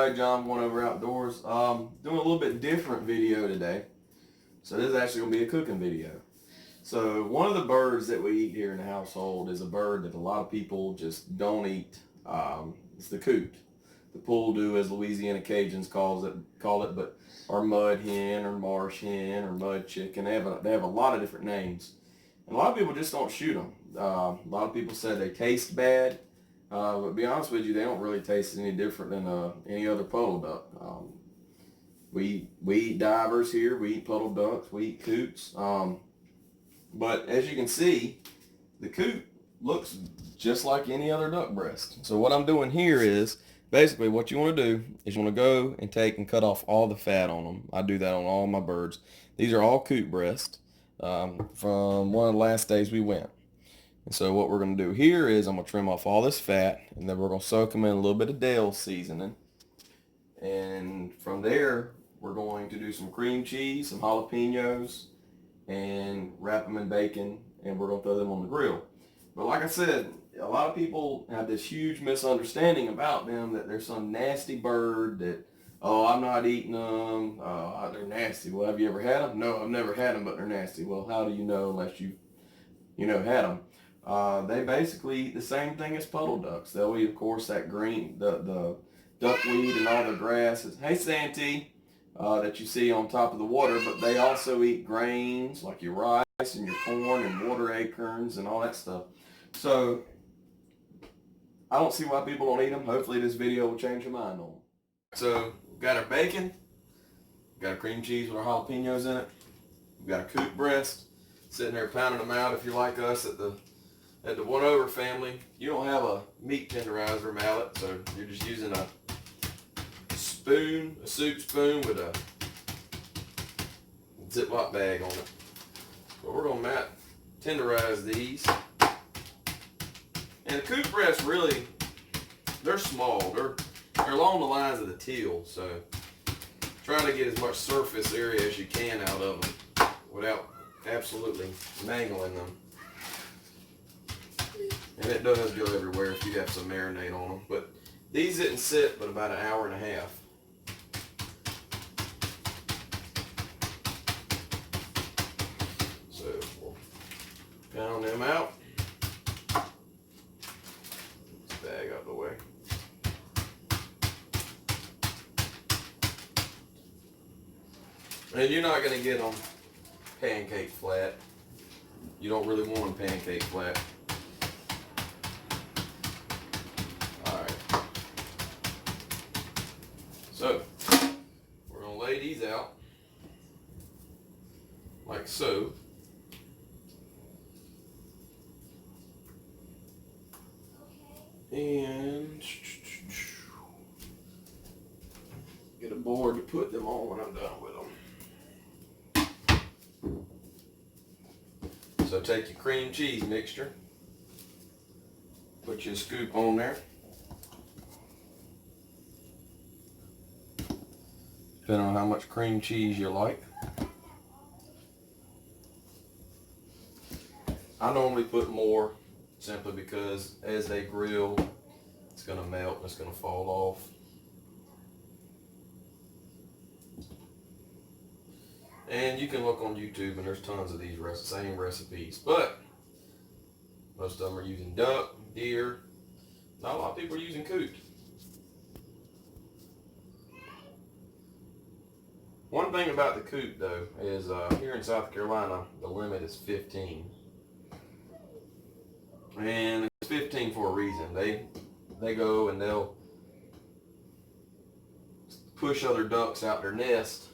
everybody, John One Over Outdoors. Doing a little bit different video today. So this is actually going to be a cooking video. So one of the birds that we eat here in the household is a bird that a lot of people just don't eat. It's the coot. The poule, as Louisiana Cajuns call it, but or mud hen or marsh hen or mud chicken. They have a lot of different names. And a lot of people just don't shoot them. A lot of people say they taste bad. But to be honest with you, they don't really taste any different than any other puddle duck. We eat divers here. We eat puddle ducks. We eat coots. But as you can see, the coot looks just like any other duck breast. So what I'm doing here is, basically what you want to do is you want to go and take and cut off all the fat on them. I do that on all my birds. These are all coot breasts from one of the last days we went. And so what we're going to do here is I'm going to trim off all this fat, and then we're going to soak them in a little bit of Dale seasoning. And from there, we're going to do some cream cheese, some jalapenos, and wrap them in bacon, and we're going to throw them on the grill. But like I said, a lot of people have this huge misunderstanding about them, that they're some nasty bird that, oh, I'm not eating them, they're nasty. Well, have you ever had them? No, I've never had them, but they're nasty. Well, how do you know unless you had them? They basically eat the same thing as puddle ducks. They'll eat, of course, that green, the duckweed and all the grasses. Hey, Santee, that you see on top of the water, but they also eat grains like your rice and your corn and water acorns and all that stuff. So I don't see why people don't eat them. Hopefully this video will change your mind on them. So we've got our bacon, we've got our cream cheese with our jalapenos in it, we've got a coot breast, sitting there pounding them out. If you're like us at the One Over family, you don't have a meat tenderizer mallet, so you're just using a spoon, a soup spoon with a Ziploc bag on it. So we're going to tenderize these. And the coot breasts really, they're small. They're along the lines of the teal, so try to get as much surface area as you can out of them without absolutely mangling them. And it does go everywhere if you have some marinade on them. But these didn't sit but about an hour and a half. So we'll pound them out. This bag out of the way. And you're not going to get them pancake flat. You don't really want them pancake flat. Alright. So, we're going to lay these out like so. And get a board to put them on when I'm done with them. So take your cream cheese mixture, put your scoop on there. Depending on how much cream cheese you like. I normally put more simply because as they grill, it's going to melt and it's going to fall off. And you can look on YouTube and there's tons of these same recipes, but most of them are using duck, deer. Not a lot of people are using coot. One thing about the coot though is here in South Carolina, the limit is 15. And it's 15 for a reason. They go and they'll push other ducks out their nest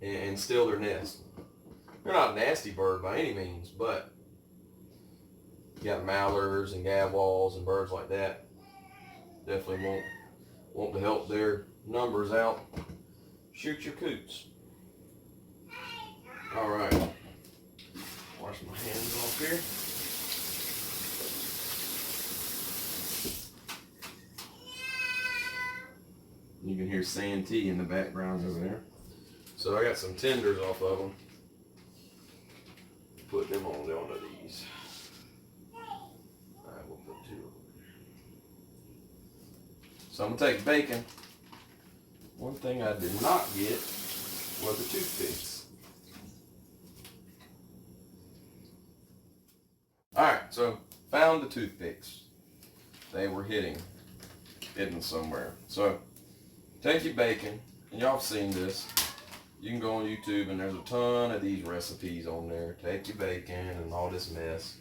and steal their nest. They're not a nasty bird by any means, but you got mallards and gadwalls and birds like that. Definitely want to help their numbers out. Shoot your coots. All right. Wash my hands off here. You can hear Santee in the background over there. So I got some tenders off of them. Put them on one of these. Alright, we'll put two of them. So I'm gonna take bacon. One thing I did not get were the toothpicks. Alright, so found the toothpicks. They were hidden somewhere. So take your bacon, and y'all have seen this. You can go on YouTube and there's a ton of these recipes on there. Take your bacon and all this mess.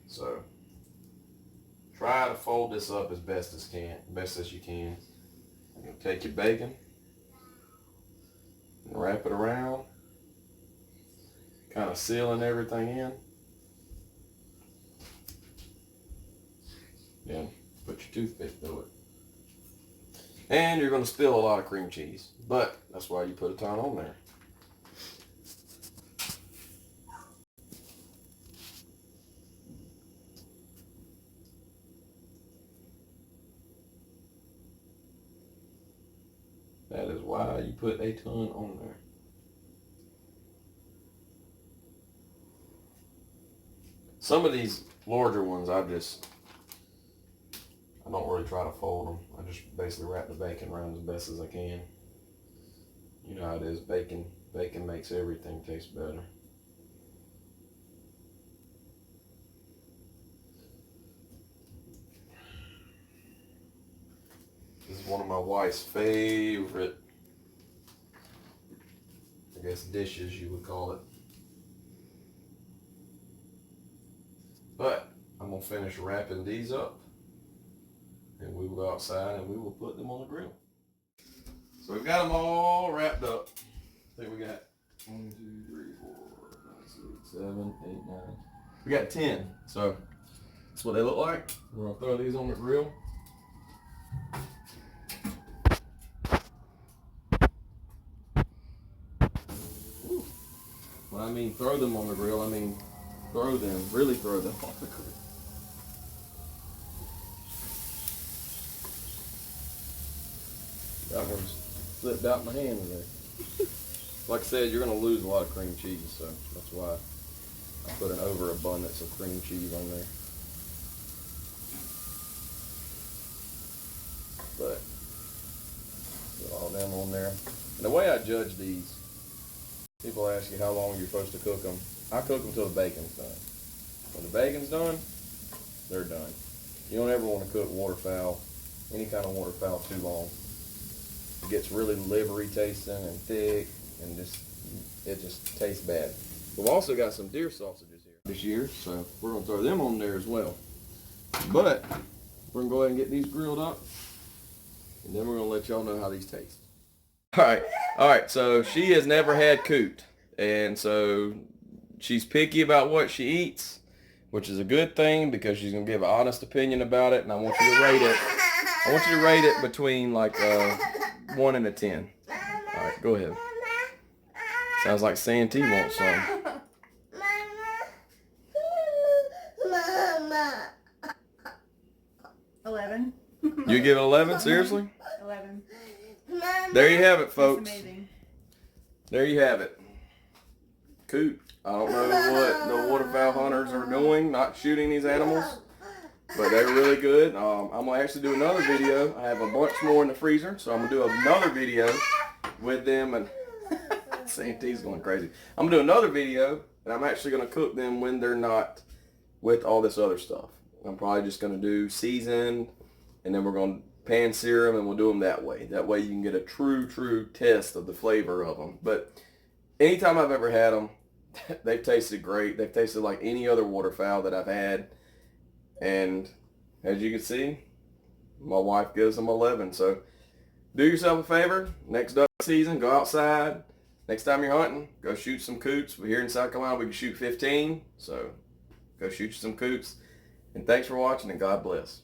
So try to fold this up as best as you can. You'll take your bacon and wrap it around, kind of sealing everything in. Then put your toothpick through it. And you're going to spill a lot of cream cheese, but that's why you put a ton on there. That is why you put a ton on there. Some of these larger ones, I don't really try to fold them. I just basically wrap the bacon around as best as I can. You know how it is, bacon makes everything taste better. This is one of my wife's favorite, I guess, dishes you would call it. But I'm gonna finish wrapping these up, and we will go outside and we will put them on the grill. So we've got them all wrapped up. I think we got 1, 2, 3, 4, 5, 6, 7, 8, 9. We got 10. So that's what they look like. We're gonna throw these on the grill. Ooh. When I mean throw them on the grill, I mean really throw them off the grill. That one's slipped out my hand there. Like I said, you're going to lose a lot of cream cheese, so that's why I put an overabundance of cream cheese on there. But put all them on there. And the way I judge these, people ask you how long you're supposed to cook them. I cook them till the bacon's done. When the bacon's done, they're done. You don't ever want to cook waterfowl, any kind of waterfowl, too long. It gets really livery tasting and thick, and it just tastes bad. We've also got some deer sausages here this year, so we're going to throw them on there as well. But we're going to go ahead and get these grilled up, and then we're going to let y'all know how these taste. All right, so she has never had coot, and so she's picky about what she eats, which is a good thing because she's going to give an honest opinion about it, and I want you to rate it. I want you to rate it between like 1 and a 10. All right, go ahead. Sounds like Santee wants some. Mama. 11. You give it 11? Seriously? 11. There you have it, folks. That's amazing. There you have it. Coot. I don't know what the waterfowl hunters are doing, not shooting these animals, but they're really good. I'm going to actually do another video. I have a bunch more in the freezer, so I'm going to do another video with them. And Santee's going crazy. I'm going to do another video, and I'm actually going to cook them when they're not with all this other stuff. I'm probably just going to do seasoned, and then we're going to pan sear them, and we'll do them that way. That way you can get a true test of the flavor of them. But anytime I've ever had them, they've tasted great. They've tasted like any other waterfowl that I've had. And as you can see, my wife gives them 11. So do yourself a favor. Next duck season, go outside. Next time you're hunting, go shoot some coots. We're here in South Carolina, we can shoot 15. So go shoot you some coots. And thanks for watching, and God bless.